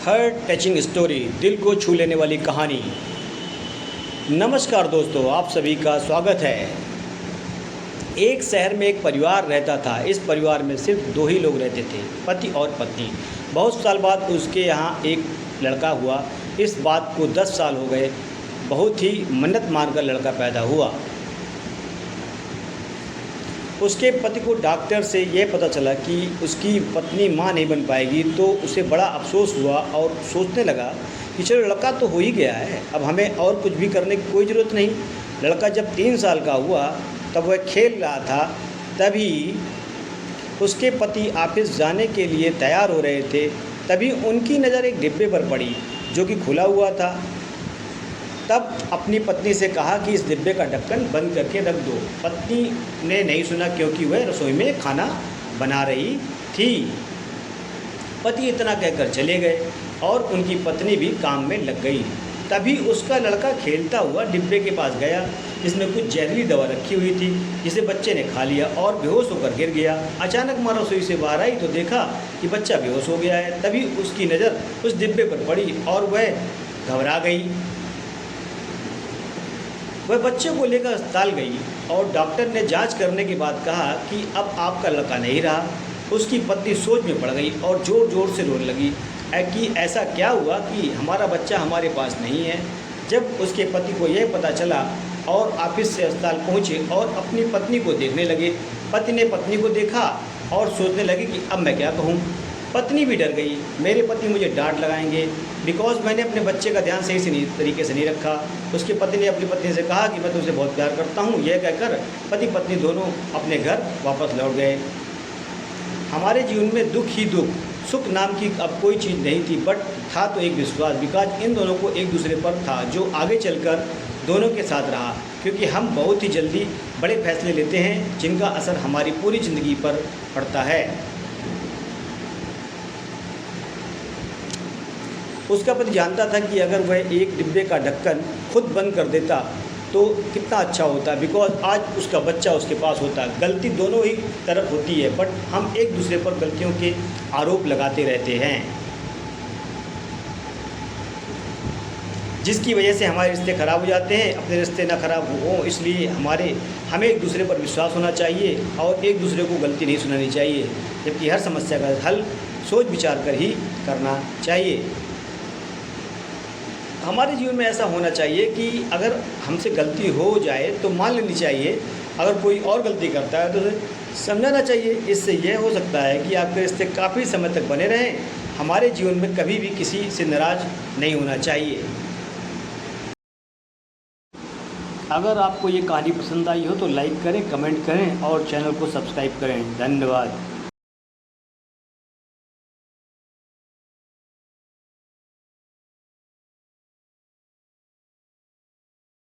Heart touching story, दिल को छू लेने वाली कहानी। नमस्कार दोस्तों, आप सभी का स्वागत है। एक शहर में एक परिवार रहता था। इस परिवार में सिर्फ दो ही लोग रहते थे, पति और पत्नी। बहुत साल बाद उसके यहाँ एक लड़का हुआ। इस बात को 10 साल हो गए। बहुत ही मन्नत मानकर लड़का पैदा हुआ। उसके पति को डॉक्टर से यह पता चला कि उसकी पत्नी मां नहीं बन पाएगी, तो उसे बड़ा अफसोस हुआ और सोचने लगा कि चलो लड़का तो हो ही गया है, अब हमें और कुछ भी करने की कोई ज़रूरत नहीं। लड़का जब 3 साल का हुआ तब वह खेल रहा था, तभी उसके पति ऑफिस जाने के लिए तैयार हो रहे थे। तभी उनकी नज़र एक डिब्बे पर पड़ी जो कि खुला हुआ था। तब अपनी पत्नी से कहा कि इस डिब्बे का ढक्कन बंद करके रख दो। पत्नी ने नहीं सुना क्योंकि वह रसोई में खाना बना रही थी। पति इतना कहकर चले गए और उनकी पत्नी भी काम में लग गई। तभी उसका लड़का खेलता हुआ डिब्बे के पास गया जिसमें कुछ जहरीली दवा रखी हुई थी, जिसे बच्चे ने खा लिया और बेहोश होकर गिर गया। अचानक माँ रसोई से बाहर आई तो देखा कि बच्चा बेहोश हो गया है। तभी उसकी नज़र उस डिब्बे पर पड़ी और वह घबरा गई। वह बच्चे को लेकर अस्पताल गई और डॉक्टर ने जांच करने के बाद कहा कि अब आपका लड़का नहीं रहा। उसकी पत्नी सोच में पड़ गई और ज़ोर ज़ोर से रोने लगी कि ऐसा क्या हुआ कि हमारा बच्चा हमारे पास नहीं है। जब उसके पति को यह पता चला और ऑफिस से अस्पताल पहुँचे और अपनी पत्नी को देखने लगे। पति ने पत्नी को देखा और सोचने लगे कि अब मैं क्या कहूँ। पत्नी भी डर गई, मेरे पति मुझे डांट लगाएंगे बिकॉज मैंने अपने बच्चे का ध्यान सही से तरीके से नहीं रखा। उसके पति ने अपनी पत्नी से कहा कि मैं तुमसे बहुत प्यार करता हूँ। यह कहकर पति पत्नी दोनों अपने घर वापस लौट गए। हमारे जीवन में दुख ही दुख, सुख नाम की अब कोई चीज़ नहीं थी, बट था तो एक विश्वास। बिकॉज इन दोनों को एक दूसरे पर था जो आगे चलकर दोनों के साथ रहा, क्योंकि हम बहुत ही जल्दी बड़े फैसले लेते हैं जिनका असर हमारी पूरी ज़िंदगी पर पड़ता है। उसका पति जानता था कि अगर वह एक डिब्बे का ढक्कन खुद बंद कर देता तो कितना अच्छा होता, बिकॉज आज उसका बच्चा उसके पास होता। गलती दोनों ही तरफ होती है, बट हम एक दूसरे पर गलतियों के आरोप लगाते रहते हैं, जिसकी वजह से हमारे रिश्ते ख़राब हो जाते हैं। अपने रिश्ते ना ख़राब हो इसलिए हमें एक दूसरे पर विश्वास होना चाहिए और एक दूसरे को गलती नहीं सुनानी चाहिए, जबकि हर समस्या का हल सोच विचार कर ही करना चाहिए। हमारे जीवन में ऐसा होना चाहिए कि अगर हमसे गलती हो जाए तो मान लेनी चाहिए। अगर कोई और गलती करता है तो उसे समझाना चाहिए। इससे यह हो सकता है कि आपके रिश्ते काफ़ी समय तक बने रहें। हमारे जीवन में कभी भी किसी से नाराज़ नहीं होना चाहिए। अगर आपको ये कहानी पसंद आई हो तो लाइक करें, कमेंट करें और चैनल को सब्सक्राइब करें। धन्यवाद।